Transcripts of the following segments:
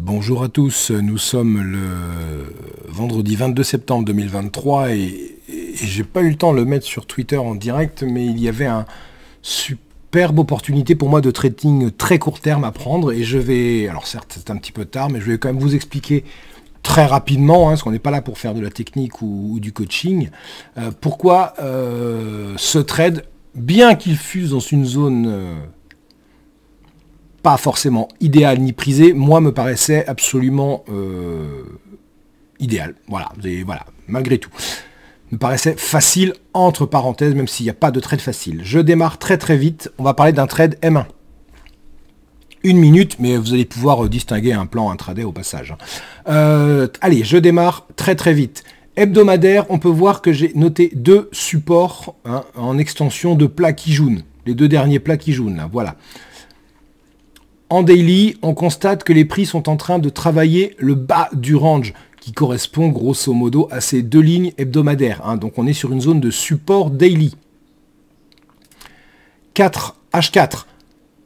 Bonjour à tous, nous sommes le vendredi 22 septembre 2023 et j'ai pas eu le temps de le mettre sur Twitter en direct, mais il y avait un superbe opportunité pour moi de trading très court terme à prendre et je vais, alors certes c'est un petit peu tard, mais je vais quand même vous expliquer très rapidement, parce qu'on n'est pas là pour faire de la technique ou du coaching, pourquoi ce trade, bien qu'il fût dans une zone pas forcément idéal ni prisé, moi me paraissait absolument idéal. Voilà, malgré tout. Me paraissait facile, entre parenthèses, même s'il n'y a pas de trade facile. Je démarre très très vite, on va parler d'un trade M1. Une minute, mais vous allez pouvoir distinguer un plan intraday au passage. Allez, je démarre très très vite. Hebdomadaire, on peut voir que j'ai noté deux supports en extension de plats Kijun. Les deux derniers plats Kijun, là, voilà. En daily, on constate que les prix sont en train de travailler le bas du range, qui correspond grosso modo à ces deux lignes hebdomadaires. Donc on est sur une zone de support daily. 4, H4.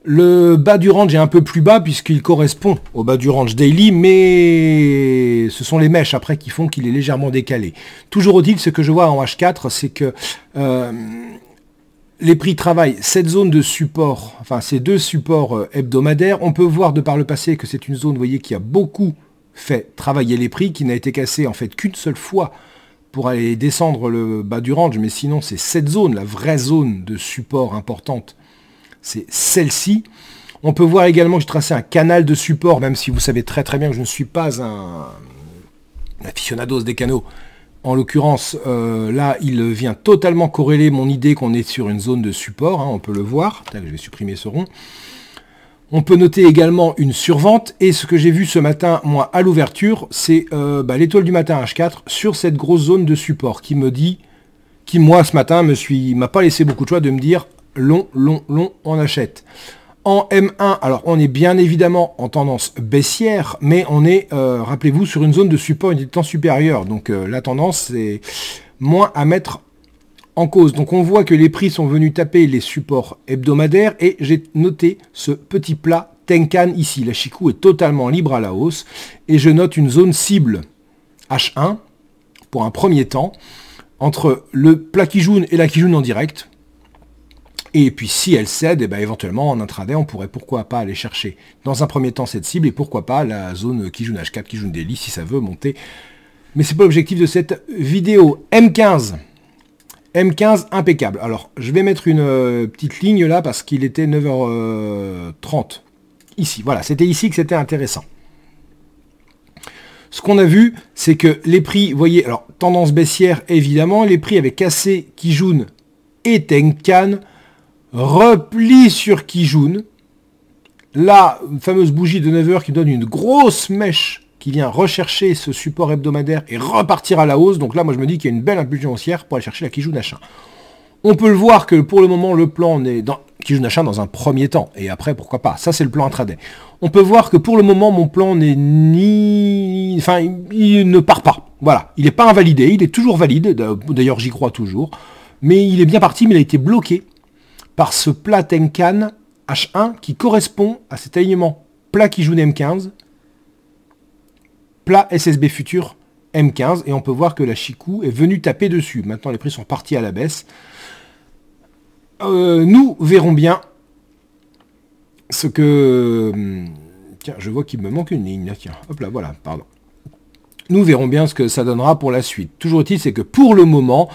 Le bas du range est un peu plus bas puisqu'il correspond au bas du range daily, mais ce sont les mèches après qui font qu'il est légèrement décalé. Toujours est-il, ce que je vois en H4, c'est que les prix travaillent cette zone de support, enfin ces deux supports hebdomadaires. On peut voir de par le passé que c'est une zone, vous voyez, qui a beaucoup fait travailler les prix, qui n'a été cassée en fait qu'une seule fois pour aller descendre le bas du range, mais sinon c'est cette zone, la vraie zone de support importante, c'est celle-ci. On peut voir également que j'ai tracé un canal de support, même si vous savez très très bien que je ne suis pas un aficionados des canaux. En l'occurrence, là, il vient totalement corréler mon idée qu'on est sur une zone de support, on peut le voir. Je vais supprimer ce rond. On peut noter également une survente, et ce que j'ai vu ce matin, moi, à l'ouverture, c'est l'étoile du matin H4 sur cette grosse zone de support qui me dit, qui moi, ce matin, m'a pas laissé beaucoup de choix de me dire long, long, long, on achète. En M1, alors on est bien évidemment en tendance baissière, mais on est, rappelez-vous, sur une zone de support du temps supérieur. Donc la tendance, c'est moins à mettre en cause. Donc on voit que les prix sont venus taper les supports hebdomadaires et j'ai noté ce petit plat Tenkan ici. La Chikou est totalement libre à la hausse et je note une zone cible H1 pour un premier temps entre le plat Kijun et la Kijun en direct. Et puis si elle cède, éventuellement en intraday, on pourrait pourquoi pas aller chercher dans un premier temps cette cible et pourquoi pas la zone Kijun H4, Kijun Daily si ça veut monter. Mais c'est pas l'objectif de cette vidéo. M15. M15 impeccable. Alors je vais mettre une petite ligne là parce qu'il était 9h30. Ici, voilà, c'était ici que c'était intéressant. Ce qu'on a vu, c'est que les prix, vous voyez, alors tendance baissière évidemment, les prix avaient cassé Kijun et Tenkan. Repli sur Kijun, la fameuse bougie de 9h qui donne une grosse mèche qui vient rechercher ce support hebdomadaire et repartir à la hausse. Donc là, moi je me dis qu'il y a une belle impulsion haussière pour aller chercher la Kijun H1. On peut le voir que pour le moment, le plan est dans Kijun H1 dans un premier temps. Et après, pourquoi pas. Ça, c'est le plan intraday. On peut voir que pour le moment, mon plan n'est ni... Enfin, il ne part pas. Voilà. Il n'est pas invalidé. Il est toujours valide. D'ailleurs, j'y crois toujours. Mais il est bien parti, mais il a été bloqué par ce plat Tenkan H1 qui correspond à cet alignement plat Kijun M15, plat SSB futur M15, et on peut voir que la Chikou est venue taper dessus. Maintenant, les prix sont partis à la baisse. Nous verrons bien ce que... Tiens, je vois qu'il me manque une ligne. Tiens, hop là, voilà, pardon. Nous verrons bien ce que ça donnera pour la suite. Toujours est-il, c'est que pour le moment...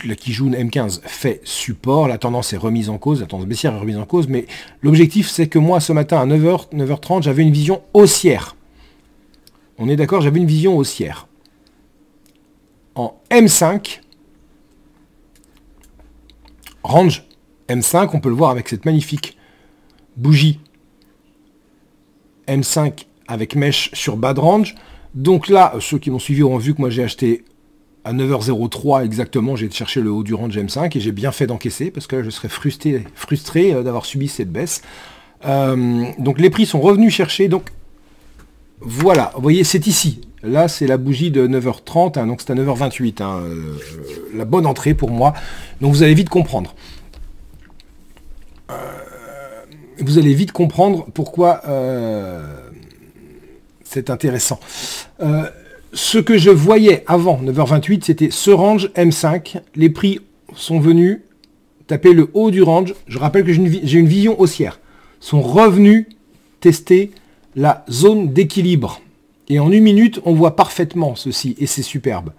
la Kijun M15 fait support, la tendance est remise en cause, la tendance baissière est remise en cause, mais l'objectif c'est que moi ce matin à 9h, 9h30, j'avais une vision haussière. On est d'accord, j'avais une vision haussière. En M5, range M5, on peut le voir avec cette magnifique bougie M5 avec mèche sur bas de range. Donc là, ceux qui m'ont suivi auront vu que moi j'ai acheté à 9h03 exactement, j'ai cherché le haut du range M5 et j'ai bien fait d'encaisser parce que là, je serais frustré d'avoir subi cette baisse. Donc les prix sont revenus chercher. Donc voilà, vous voyez, c'est ici. Là, c'est la bougie de 9h30, donc c'est à 9h28, la bonne entrée pour moi. Donc vous allez vite comprendre. vous allez vite comprendre pourquoi c'est intéressant. Ce que je voyais avant 9h28, c'était ce range M5. Les prix sont venus taper le haut du range. Je rappelle que j'ai une vision haussière. Sont revenus tester la zone d'équilibre. Et en 1 minute, on voit parfaitement ceci. Et c'est superbe.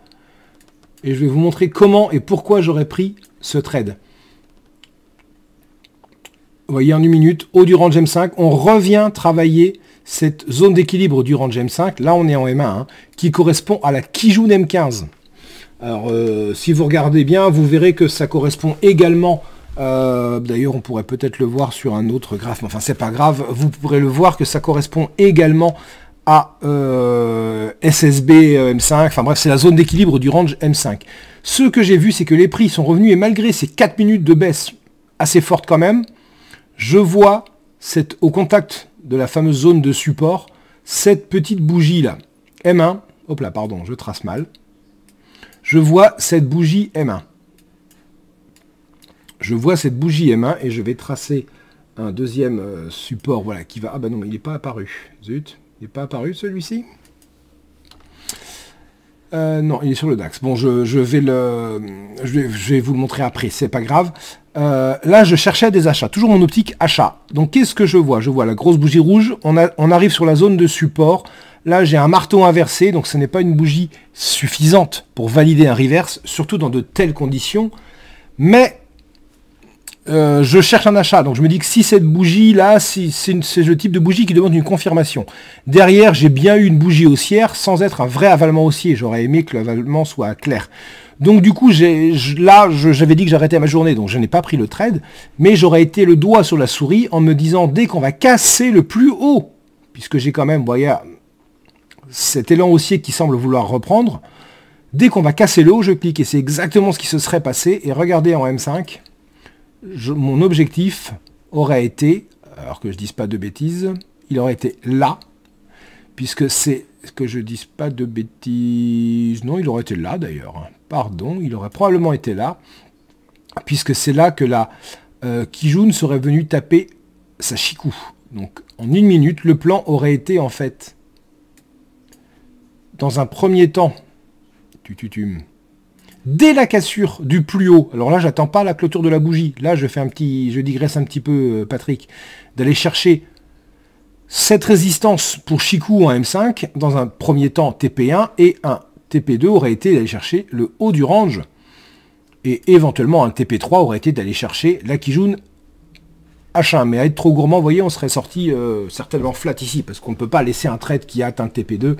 Et je vais vous montrer comment et pourquoi j'aurais pris ce trade. Vous voyez, en 1 minute, haut du range M5, on revient travailler cette zone d'équilibre du range M5. Là, on est en M1, hein, qui correspond à la Kijun M15. Alors, si vous regardez bien, vous verrez que ça correspond également... D'ailleurs, on pourrait peut-être le voir sur un autre graphe, mais enfin, c'est pas grave. Vous pourrez le voir que ça correspond également à SSB M5. Enfin bref, c'est la zone d'équilibre du range M5. Ce que j'ai vu, c'est que les prix sont revenus, et malgré ces 4 minutes de baisse assez forte quand même, je vois au contact de la fameuse zone de support, cette petite bougie là, M1, hop là, pardon, je trace mal. Je vois cette bougie M1. Je vois cette bougie M1 et je vais tracer un deuxième support, voilà, qui va... Ah bah non, mais il n'est pas apparu. Zut, il n'est pas apparu celui-ci. Non, il est sur le DAX. Bon, je vais vous le montrer après, c'est pas grave. Là, je cherchais des achats, toujours mon optique achat. Donc, qu'est-ce que je vois? Je vois la grosse bougie rouge, on arrive sur la zone de support. Là, j'ai un marteau inversé, donc ce n'est pas une bougie suffisante pour valider un reverse, surtout dans de telles conditions. Mais je cherche un achat, donc je me dis que si cette bougie-là, c'est le type de bougie qui demande une confirmation. Derrière, j'ai bien eu une bougie haussière, sans être un vrai avalement haussier. J'aurais aimé que l'avalement soit clair. Donc du coup, j'avais dit que j'arrêtais ma journée, donc je n'ai pas pris le trade, mais j'aurais été le doigt sur la souris en me disant, dès qu'on va casser le plus haut, puisque j'ai quand même, vous voyez, cet élan haussier qui semble vouloir reprendre, dès qu'on va casser le haut, je clique, et c'est exactement ce qui se serait passé. Et regardez en M5, mon objectif aurait été, alors que je ne dise pas de bêtises, il aurait été là, puisque c'est que je ne dise pas de bêtises, non, il aurait été là d'ailleurs, pardon, il aurait probablement été là, puisque c'est là que la Kijun serait venue taper sa Chikou. Donc en 1 minute, le plan aurait été en fait, dans un premier temps, dès la cassure du plus haut, alors là j'attends pas la clôture de la bougie, là je digresse un petit peu Patrick, d'aller chercher cette résistance pour Chikou en M5, dans un premier temps TP1, et un TP2 aurait été d'aller chercher le haut du range, et éventuellement un TP3 aurait été d'aller chercher la Kijun H1, mais à être trop gourmand, vous voyez, on serait sorti certainement flat ici, parce qu'on ne peut pas laisser un trade qui a atteint le TP2,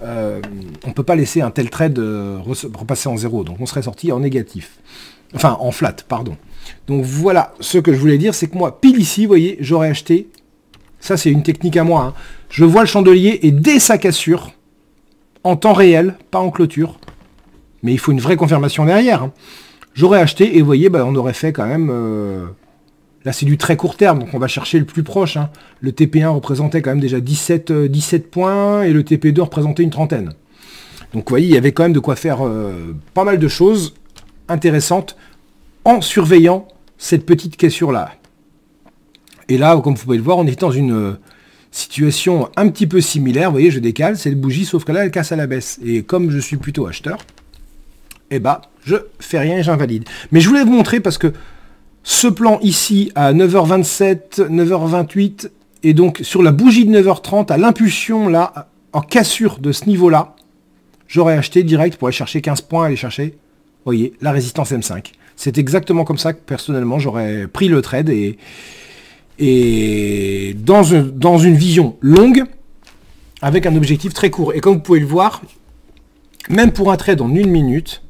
on ne peut pas laisser un tel trade repasser en zéro, donc on serait sorti en négatif, enfin en flat, pardon. Donc voilà, ce que je voulais dire, c'est que moi, pile ici, vous voyez, j'aurais acheté, ça c'est une technique à moi, hein. Je vois le chandelier, et dès sa cassure, en temps réel, pas en clôture, mais il faut une vraie confirmation derrière, hein. J'aurais acheté, et vous voyez, bah, on aurait fait quand même... Là, c'est du très court terme, donc on va chercher le plus proche, hein. Le TP1 représentait quand même déjà 17 points, et le TP2 représentait une trentaine. Donc, vous voyez, il y avait quand même de quoi faire pas mal de choses intéressantes en surveillant cette petite cassure-là. Et là, comme vous pouvez le voir, on est dans une situation un petit peu similaire. Vous voyez, je décale, c'est le bougie, sauf que là, elle casse à la baisse. Et comme je suis plutôt acheteur, eh ben, je fais rien et j'invalide. Mais je voulais vous montrer parce que ce plan ici à 9h27, 9h28, et donc sur la bougie de 9h30, à l'impulsion là, en cassure de ce niveau-là, j'aurais acheté direct pour aller chercher 15 points, aller chercher, vous voyez, la résistance M5. C'est exactement comme ça que personnellement j'aurais pris le trade et dans une vision longue, avec un objectif très court. Et comme vous pouvez le voir, même pour un trade en 1 minute,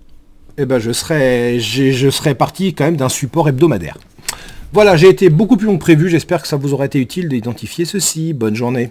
eh ben je serais parti quand même d'un support hebdomadaire. Voilà, j'ai été beaucoup plus long que prévu, j'espère que ça vous aura été utile d'identifier ceci. Bonne journée.